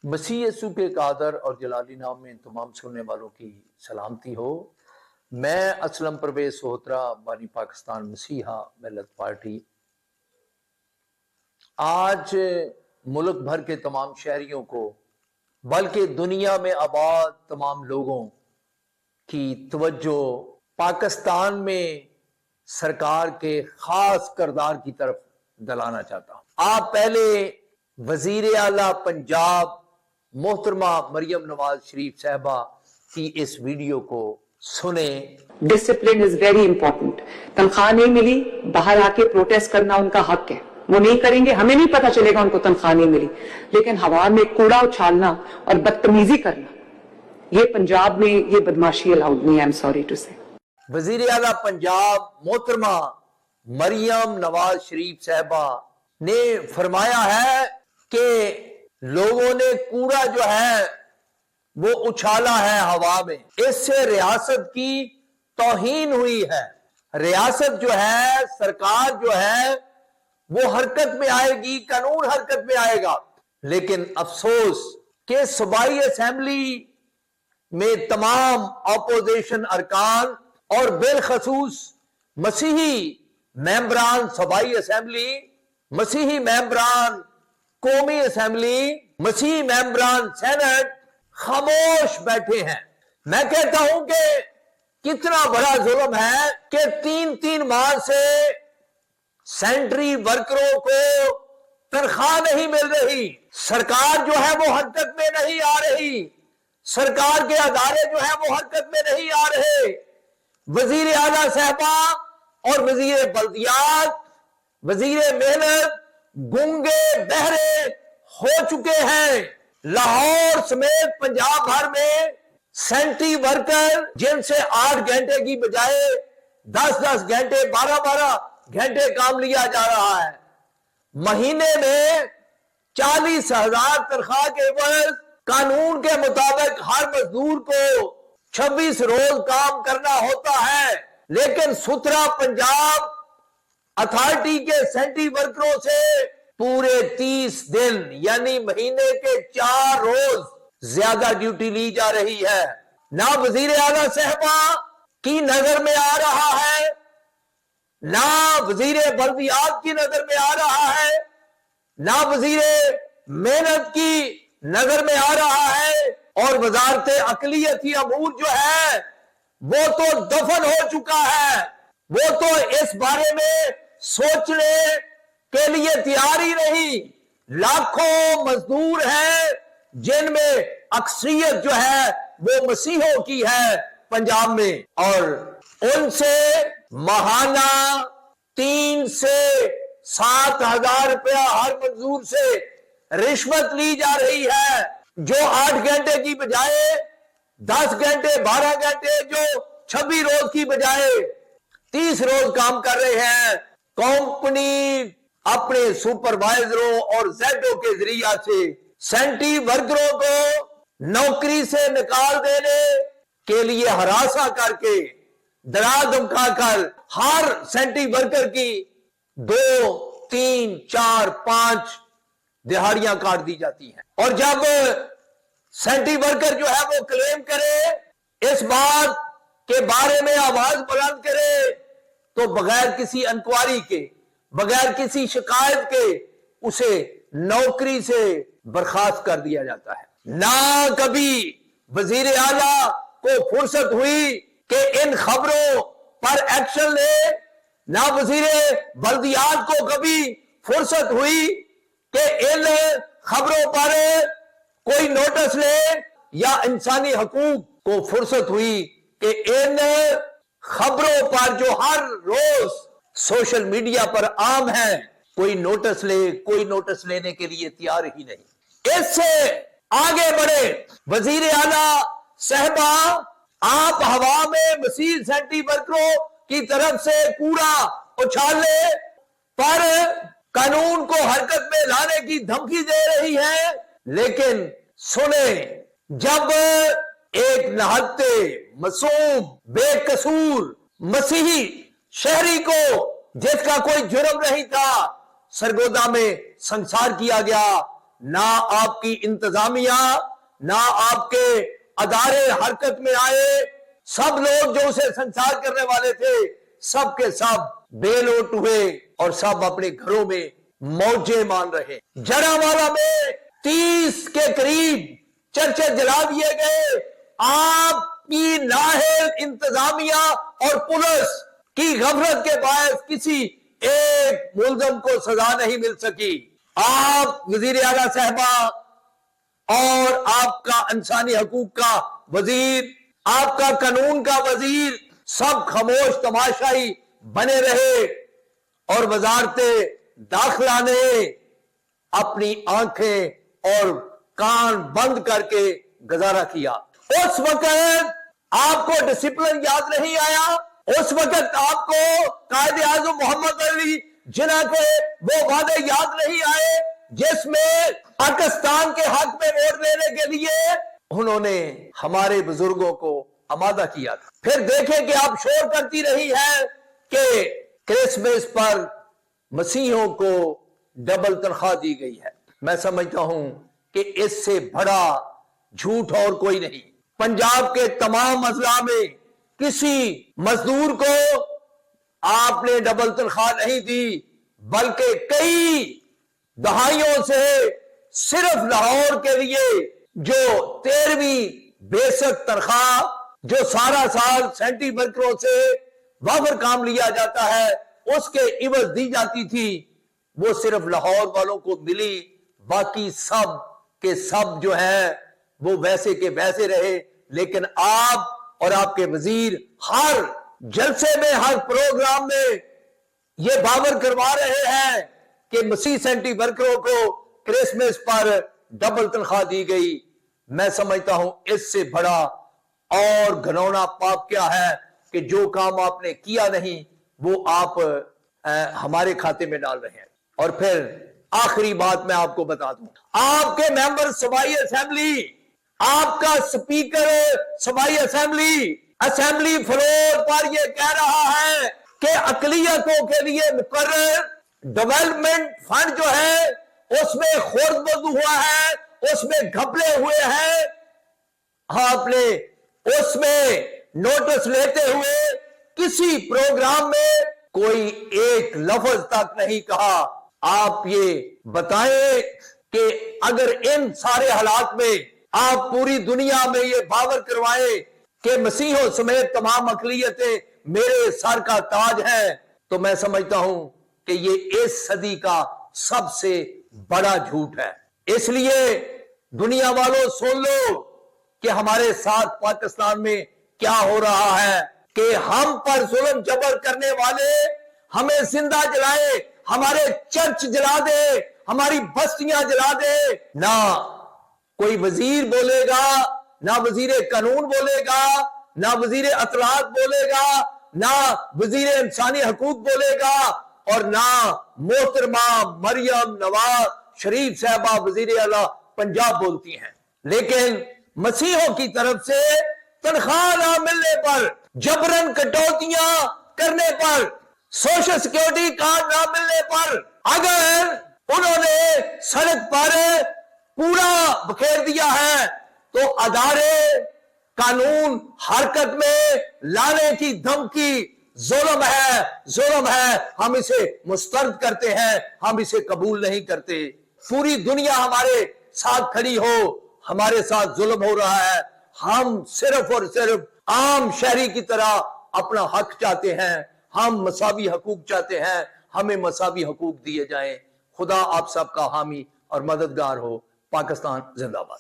मसीह यसू के कादर और जलाली नाम में तमाम सुनने वालों की सलामती हो। मैं असलम परवेज सोहत्रा बानी पाकिस्तान मसीहा मिल्लत पार्टी आज मुल्क भर के तमाम शहरियों को बल्कि दुनिया में आबाद तमाम लोगों की तवज्जो पाकिस्तान में सरकार के खास किरदार की तरफ दिलाना चाहता हूं। आप पहले वजीर आला पंजाब मोहतरमा मरियम नवाज शरीफ साहबा की इस वीडियो को सुने। Discipline is very important. तनख्वाह नहीं मिली, बाहर आके प्रोटेस्ट करना उनका हक है, वो नहीं करेंगे, हमें नहीं पता चलेगा उनको तनख्वाह नहीं मिली, लेकिन हवा में कूड़ा उछालना और बदतमीजी करना, ये पंजाब में ये बदमाशी अलाउड नहीं है। आई एम सॉरी टू से। वजीर आला पंजाब मोहतरमा मरियम नवाज शरीफ साहबा ने फरमाया है कि लोगों ने कूड़ा जो है वो उछाला है हवा में, इससे रियासत की तौहीन हुई है। रियासत जो है, सरकार जो है वो हरकत में आएगी, कानून हरकत में आएगा। लेकिन अफसोस कि सूबाई असेंबली में तमाम अपोजिशन अरकान और बिलखसूस मसीही मेंबरान सूबाई असेंबली, मसीही मेंबरान कौमी असेंबली, मसीही मेंबरान सेनेट खामोश बैठे हैं। मैं कहता हूं कि कितना बड़ा जुल्म है कि 3-3 माह से सेंट्री वर्करों को तनख्वाह नहीं मिल रही, सरकार जो है वो हरकत में नहीं आ रही, सरकार के अदारे जो है वो हरकत में नहीं आ रहे। वजीर आला साहबा और वजीर बल्दियात, वजीर मेहनत गूंगे बहरे हो चुके हैं। लाहौर समेत पंजाब भर में सेंट्री वर्कर जिनसे 8 घंटे की बजाय 10-10 घंटे 12-12 घंटे काम लिया जा रहा है, महीने में 40,000 तनख्वाह के एवज कानून के मुताबिक हर मजदूर को 26 रोज काम करना होता है। लेकिन सुथरा पंजाब अथॉरिटी के सेंट्री वर्करों से पूरे 30 दिन यानी महीने के 4 रोज ज्यादा ड्यूटी ली जा रही है। ना वजीर आला साहबा की नजर में आ रहा है, ना वजीर बल्दियात की नजर में आ रहा है, ना वजीर मेहनत की नजर में आ रहा है, और वजारत अकलियती अमूर जो है वो तो दफन हो चुका है। वो तो इस बारे में सोचने के लिए तैयार ही नहीं। लाखों मजदूर हैं जिनमें अक्सरियत जो है वो मसीहों की है पंजाब में, और उनसे माहाना 3 से 7,000 रुपया हर मजदूर से रिश्वत ली जा रही है, जो 8 घंटे की बजाय 10 घंटे 12 घंटे, जो 26 रोज की बजाय 30 रोज काम कर रहे हैं। कंपनी अपने सुपरवाइजरों और जेडो के जरिया से सेंट्री वर्करों को नौकरी से निकाल देने के लिए हरासा करके, डरा धमका कर हर सेंट्री वर्कर की 2, 3, 4, 5 दिहाड़ियां काट दी जाती हैं। और जब सेंट्री वर्कर जो है वो क्लेम करे, इस बात के बारे में आवाज बुलंद करे, तो बगैर किसी इंक्वायरी के, बगैर किसी शिकायत के उसे नौकरी से बर्खास्त कर दिया जाता है। ना कभी वजीर आला को फुर्सत हुई कि इन खबरों पर एक्शन ले, ना वजीर बल्दियात को कभी फुर्सत हुई कि इन खबरों पर कोई नोटिस ले, या इंसानी हकूक को फुर्सत हुई कि इन खबरों पर जो हर रोज सोशल मीडिया पर आम है, कोई नोटिस ले, कोई नोटिस लेने के लिए तैयार ही नहीं। इससे आगे बढ़े वजीर आला साहबा, आप हवा में मसीह सेंट्री वर्करों की तरफ से कूड़ा उछालने पर कानून को हरकत में लाने की धमकी दे रही है। लेकिन सुने, जब एक नहत्ते मासूम बेकसूर मसीही शहरी को, जिसका कोई जुर्म नहीं था, सरगोदा में संसार किया गया, ना आपकी इंतजामिया, ना आपके अदारे हरकत में आए। सब लोग जो उसे संसार करने वाले थे, सब के सब बेलौट हुए और सब अपने घरों में मौजे मान रहे। जड़ावाला में 30 के करीब चर्चे जला दिए गए। आपकी नाहेल इंतजामिया और पुलिस की गफलत के बायस किसी एक मुलजम को सजा नहीं मिल सकी। आप वजीर आला साहबा और आपका इंसानी हकूक का वजीर, आपका कानून का वजीर, सब खामोश तमाशाई बने रहे और वजारते दाखिला ने अपनी आंखें और कान बंद करके गुजारा किया। उस वक्त आपको डिसिप्लिन याद नहीं आया। उस वक्त आपको कायदे आज़म मोहम्मद अली जिन्ना के वो वादे याद नहीं आए जिसमें पाकिस्तान के हक में वोट लेने के लिए उन्होंने हमारे बुजुर्गों को आमादा किया था। फिर देखें कि आप शोर करती रही है कि क्रिसमस पर मसीहों को डबल तनख्वाह दी गई है। मैं समझता हूं कि इससे बड़ा झूठ और कोई नहीं। पंजाब के तमाम अजला में किसी मजदूर को आपने डबल तनख्वाह नहीं दी, बल्कि कई दहाइयों से सिर्फ लाहौर के लिए जो 13वीं बेसिक तनख्वाह जो सारा साल सेंट्री वर्करों से वाफर काम लिया जाता है उसके इवज दी जाती थी, वो सिर्फ लाहौर वालों को मिली। बाकी सब के सब जो है वो वैसे के वैसे रहे। लेकिन आप और आपके वजीर हर जलसे में, हर प्रोग्राम में ये बावर करवा रहे हैं कि मसीह सेंट्री वर्करों को क्रिसमस पर डबल तनख्वाह दी गई। मैं समझता हूं इससे बड़ा और घिनौना पाप क्या है कि जो काम आपने किया नहीं वो आप हमारे खाते में डाल रहे हैं। और फिर आखिरी बात मैं आपको बता दूं, आपके मेंबर सूबाई असेंबली, आपका स्पीकर सूबाई असेंबली फ्लोर पर यह कह रहा है कि अकलियतों के लिए मुकर्रर डेवलपमेंट फंड जो है उसमें खुर्द हुआ है, उसमें घपले हुए हैं। आपने उसमें नोटिस लेते हुए किसी प्रोग्राम में कोई एक लफ्ज तक नहीं कहा। आप ये बताएं कि अगर इन सारे हालात में आप पूरी दुनिया में ये बावर करवाएं कि मसीहों समेत तमाम अकलियतें मेरे सर का ताज है, तो मैं समझता हूं कि ये इस सदी का सबसे बड़ा झूठ है। इसलिए दुनिया वालों सुन लो कि हमारे साथ पाकिस्तान में क्या हो रहा है कि हम पर जुल्म जबर करने वाले हमें जिंदा जलाए, हमारे चर्च जला दे, हमारी बस्तियां जला दे। ना कोई वजीर बोलेगा, ना वजीर कानून बोलेगा, ना वजीर अतलात बोलेगा, ना वजीर इंसानी हकूक बोलेगा और ना मोहतरमा मरियम नवाज शरीफ साहबा वजीर आला पंजाब बोलती हैं। लेकिन मसीहों की तरफ से तनख्वाह ना मिलने पर, जबरन कटौतियां करने पर, सोशल सिक्योरिटी कार्ड ना मिलने पर अगर उन्होंने सड़क पर पूरा बखेर दिया है तो अदारे कानून हरकत में लाने की धमकी जुल्म है। हम इसे मुस्तरद करते हैं, हम इसे कबूल नहीं करते। पूरी दुनिया हमारे साथ खड़ी हो, हमारे साथ जुल्म हो रहा है, हम सिर्फ और सिर्फ आम शहरी की तरह अपना हक चाहते हैं, हम मसावी हकूक चाहते हैं, हमें मसावी हकूक दिए जाएं। खुदा आप सबका हामी और मददगार हो। पाकिस्तान जिंदाबाद।